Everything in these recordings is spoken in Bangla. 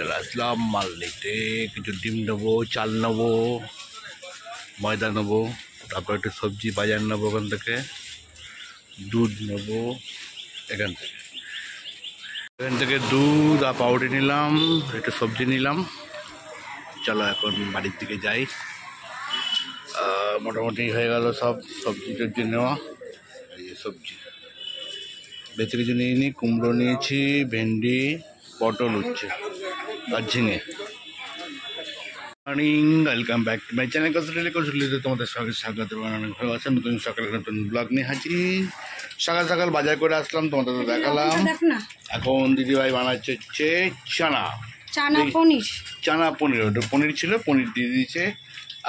চলে আসলাম মাল নিতে। কিছু ডিম নেবো, চাল নেবো, ময়দা নেবো, তারপর একটু সবজি বাজার নেবো, ওখান থেকে দুধ নেবো, এখান থেকে দুধ আর পাউডার নিলাম, একটু সবজি নিলাম। চলো এখন বাড়ির দিকে যাই। মোটামুটি হয়ে গেল সব সবজি টবজি নেওয়া। এই সবজি বেশি কিছু নিইনি, কুমড়ো নিয়েছি, ভেন্ডি, পটল উচ্ছে আর ঝিঙে। Morning, welcome back to my channel কৌশলীতে তোমাদের সঙ্গে স্বাগত। অনেক ভালো আছেন। নতুন সকালে নতুন ব্লগ নিয়ে হাজির। সকাল সকাল বাজার করে আসলাম, তোমাদের তো দেখালাম। এখন দিদিভাই বানাচ্ছে হচ্ছে চানা পনির। ওটা পনির ছিল, পনির দিয়ে দিয়েছে।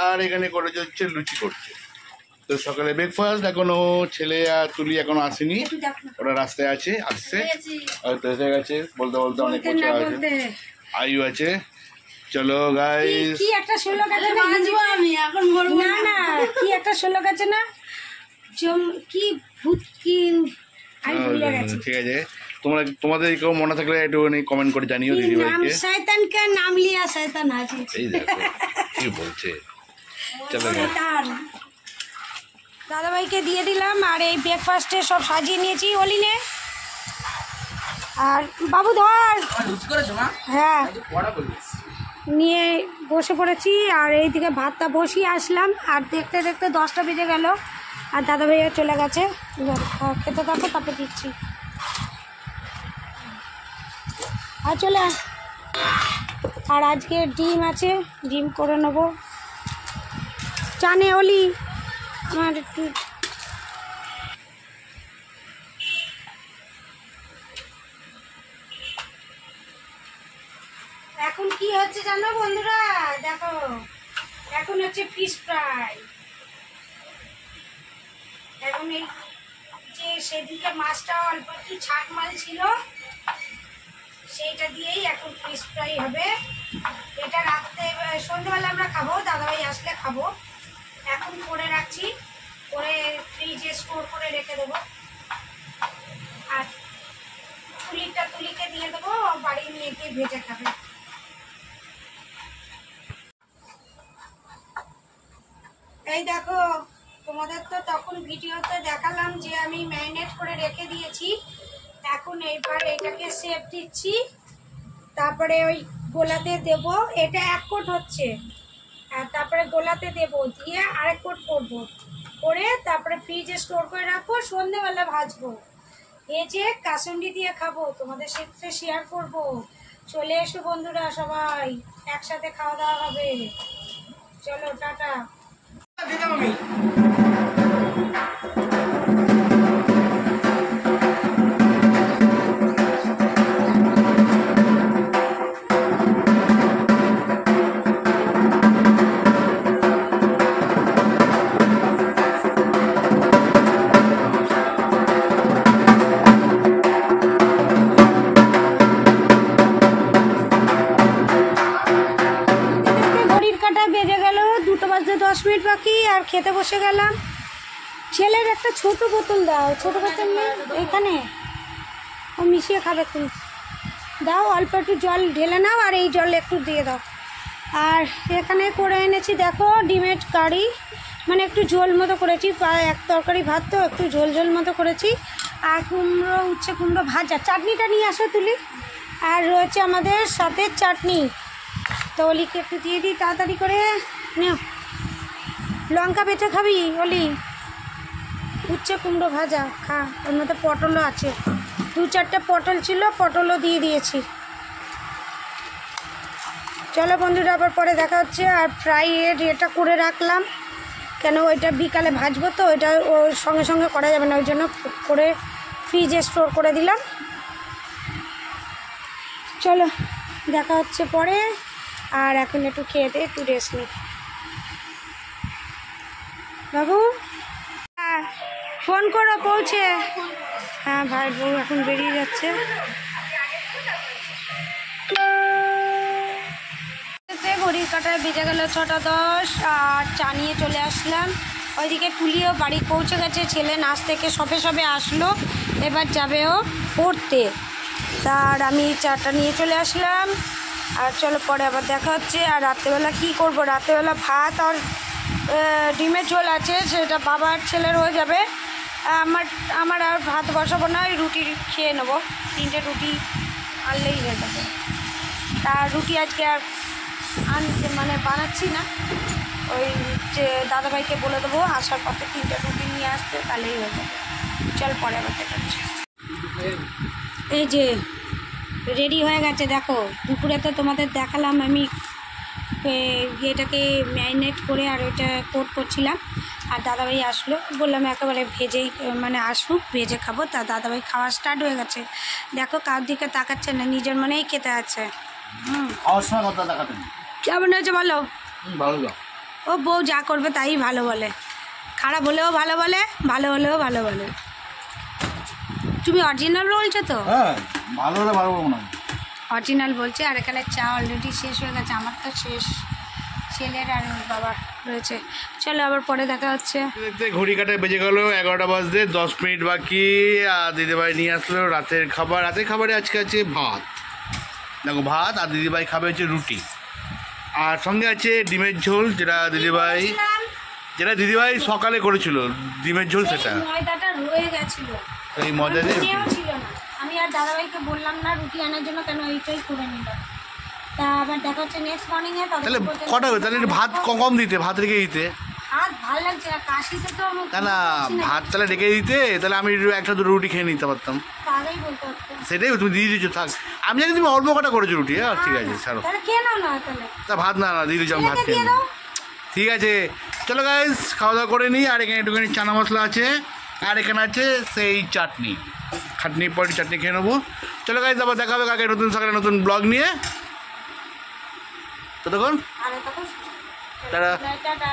আর এখানে করেছে হচ্ছে লুচি করছে। তো সকালে ব্রেকফাস্ট এখনো ছেলে আর তুলি এখনো আসেনি, ওরা রাস্তায় আছে, আসছে হয়তো এসে গেছে। বলতে বলতে অনেক কিছু আছে, আয়ু আছে। চলো গাইস, কি একটা শ্লোক আছে না, আমি এখন বলবো না, কি একটা শ্লোক আছে না, কি ভূত কি আমি ভুলে গেছি। ঠিক আছে, তোমাদের কেউ মনে থাকলে একটু কমেন্ট করে জানিও দিদি ভাইকে। শয়তান কে নাম লিয়া শয়তান আছে, এই দেখো কি বলছে। চলো দাদাভাইকে দিয়ে দিলাম। আর এই ব্রেকফাস্টে সব সাজিয়ে নিয়েছি অলিনে। আর বাবু ধর, হ্যাঁ নিয়ে বসে পড়েছি। আর এইদিকে ভাতটা বসিয়ে আসলাম। আর দেখতে দেখতে 10টা বেজে গেল, আর দাদাভাইয়া চলে গেছে। খেতে থাকো, তারপরে দিচ্ছি। আর চলে আর আজকে ডিম আছে, ডিম করে নেবো। জানে অলি আমার একটু এখন কি হচ্ছে জানো বন্ধুরা, দেখো এখন হচ্ছে ফিশ ফ্রাই। এখন এই যে সেদিকে মাছটা অল্প একটু ছাট মাল ছিল, সেইটা দিয়েই এখন ফিশ ফ্রাই হবে। এটা রাত্রে সন্ধ্যাবেলা আমরা খাবো, দাদাভাই আসলে খাবো। এখন করে রাখছি, করে ফ্রিজে স্টোর করে রেখে দেবো। আর তুলিকে দিয়ে দেবো, বাড়ি নিয়ে গিয়ে ভেজে খাবে। এই দেখো, তোমাদের তো তখন ভিডিওতে দেখালাম যে আমি ম্যারিনেট করে রেখে দিয়েছি। এখন এইবার এটাকে শেপ দিচ্ছি, তারপরে ওই গোলাতে দেব। এটা 1 কোট হচ্ছে, আর তারপরে গোলাতে দেব, দিয়ে আরেক কোট করবো, করে তারপরে ফ্রিজে স্টোর করে রাখবো। সন্ধ্যেবেলা ভাজবো, ভেজে কাসুন্দি দিয়ে খাবো, তোমাদের সাথে শেয়ার করব। চলে এসো বন্ধুরা, সবাই একসাথে খাওয়া দাওয়া হবে। চলো টাটা। বেজে গেল 2টা বাজতে 10 মিনিট বাকি, আর খেতে বসে গেলাম। ছেলের একটা ছোট বোতল দাও, ছোট বোতল এখানে ও মিশিয়ে খাবে, তুমি দাও। অল্প একটু জল ঢেলে নাও, আর এই জল একটু দিয়ে দাও। আর এখানে করে এনেছি দেখো ডিমের কারি, মানে একটু ঝোল মতো করেছি, প্রায় 1 তরকারি ভাত, তো একটু ঝোল ঝোল মতো করেছি। আর উচ্ছে কুমড়ো ভাজা। চাটনিটা নিয়ে আসো তুলি। আর রয়েছে আমাদের সাথে চাটনি, তো অলিকে একটু দিয়ে দিই তাড়াতাড়ি করে। নিও, লঙ্কা বেটে খাবি অলি? উচ্ছে কুমড়ো ভাজা খা, ওর মধ্যে পটলও আছে, 2-4টে পটল ছিল, পটলও দিয়ে দিয়েছি। চলো বন্ধুরা, আবার পরে দেখা হচ্ছে। আর ফ্রাইয়ের এটা করে রাখলাম, কেন ওইটা বিকালে ভাজবো, তো ওইটা ওর সঙ্গে সঙ্গে করা যাবে না, ওই জন্য করে ফ্রিজে স্টোর করে দিলাম। চলো দেখা হচ্ছে পরে। আর এখন একটু খেয়ে দিয়ে একটু রেস্ট নিই। বাবু হ্যাঁ ফোন করো, পৌঁছে। হ্যাঁ ভাই বউ এখন বেরিয়ে যাচ্ছে। ঘড়ির কাঁটায় বেজে গেল 6টা 10, আর চা নিয়ে চলে আসলাম। ওইদিকে তুলিও বাড়ি পৌঁছে গেছে, ছেলে নাচ থেকে সবে আসলো, এবার যাবে ও পড়তে। তার আমি চাটা নিয়ে চলে আসলাম। আর চলো পরে আবার দেখা হচ্ছে। আর রাত্রেবেলা কী করবো, রাত্রেবেলা ভাত আর ডিমের ঝোল আছে, সেটা বাবার ছেলের হয়ে যাবে। আমার আর ভাত বসাবো না, ওই রুটি খেয়ে নেবো, 3টে রুটি আনলেই হয়ে যাবে। তা রুটি আজকে আর মানে বানাচ্ছি না, ওই যে দাদাভাইকে বলে দেবো আসার পথে 3টে রুটি নিয়ে আসতে, তাহলেই হয়ে যাবে। চল পরে আবার দেখাচ্ছি। এই যে রেডি হয়ে গেছে দেখো, দুপুরে তো তোমাদের দেখালাম আমি এটাকে ম্যারিনেট করে আর ওইটা কোট করছিলাম। আর দাদাভাই আসলো, বললাম একেবারে ভেজেই মানে আসুক, ভেজে খাবো। তা দাদাভাই খাওয়া স্টার্ট হয়ে গেছে, দেখো কার দিকে তাকাচ্ছে না, নিজের মনেই খেতে আছে। খাওয়ার সময় কথা দেখাতেন কেমন হয়েছে বলো? ভালো। ও বউ যা করবে তাই ভালো বলে, খারাপ হলেও ভালো বলে, ভালো হলেও ভালো বলে। তুমি অরিজিনাল বলছো তো? হ্যাঁ, ভালো হলে ভালো বলবো না, অরিজিনাল বলছে। আর এখানে চা অলরেডি শেষ হয়ে গেছে, আমার তো শেষ, ছেলের আর ওর বাবার রয়েছে। চলো আবার পরে দেখা হচ্ছে। দেখতে ঘড়ি কাটায় বেজে গেল 11টা বাজতে 10 মিনিট বাকি। আর দিদিভাই নিয়ে আসলো রাতের খাবার। রাতের খাবারে আজকে আছে ভাত, দেখো ভাত, আর দিদিভাই খাবে হচ্ছে রুটি, আর সঙ্গে আছে ডিমের ঝোল, যেটা দিদিভাই সকালে করেছিল ডিমের ঝোল, সেটা ময়দাটা রয়ে গেছিল, এই মজা দিয়ে ছিল না। আমি আর দাদাভাইকে বললাম না রুটি আনার জন্য, কেন এইটাই করে নিলাম। তা আবার দেখা হচ্ছে নেক্সট মর্নিংয়ে। তাহলে কটা হবে? তাহলে একটু ভাত কম দিতে, ভাত রেখে দিতে। ভাত ভালো লাগছে না, কাশিতে তো না না, ভাত তাহলে রেখে দিতে, তাহলে আমি একটা দুটো রুটি খেয়ে নিতে পারতাম। তাহলেই বলতে পারতো। সেটাই তুমি দিয়ে দিচ্ছ, থাক। আমি জানি তুমি অল্প কটা করেছো রুটি। হ্যাঁ ঠিক আছে, ছাড়ো। তাহলে খেয়ে নাও না, তাহলে তা ভাত না দিয়ে দিচ্ছ, আমি ভাত খেয়ে দিয়ে নেবো। দাও। ঠিক আছে, চলো গাইস খাওয়া দাওয়া করে নিই। আর এখানে একটুখানি চানা মশলা আছে, আর এখানে আছে সেই চাটনি, খাটনি পরে চাটনি খেয়ে নেবো। চলো গাইস, আবার দেখা হবে কাকে নতুন সকালে নতুন ব্লগ নিয়ে। ততক্ষণ আরে তখন টাটা। টাটা।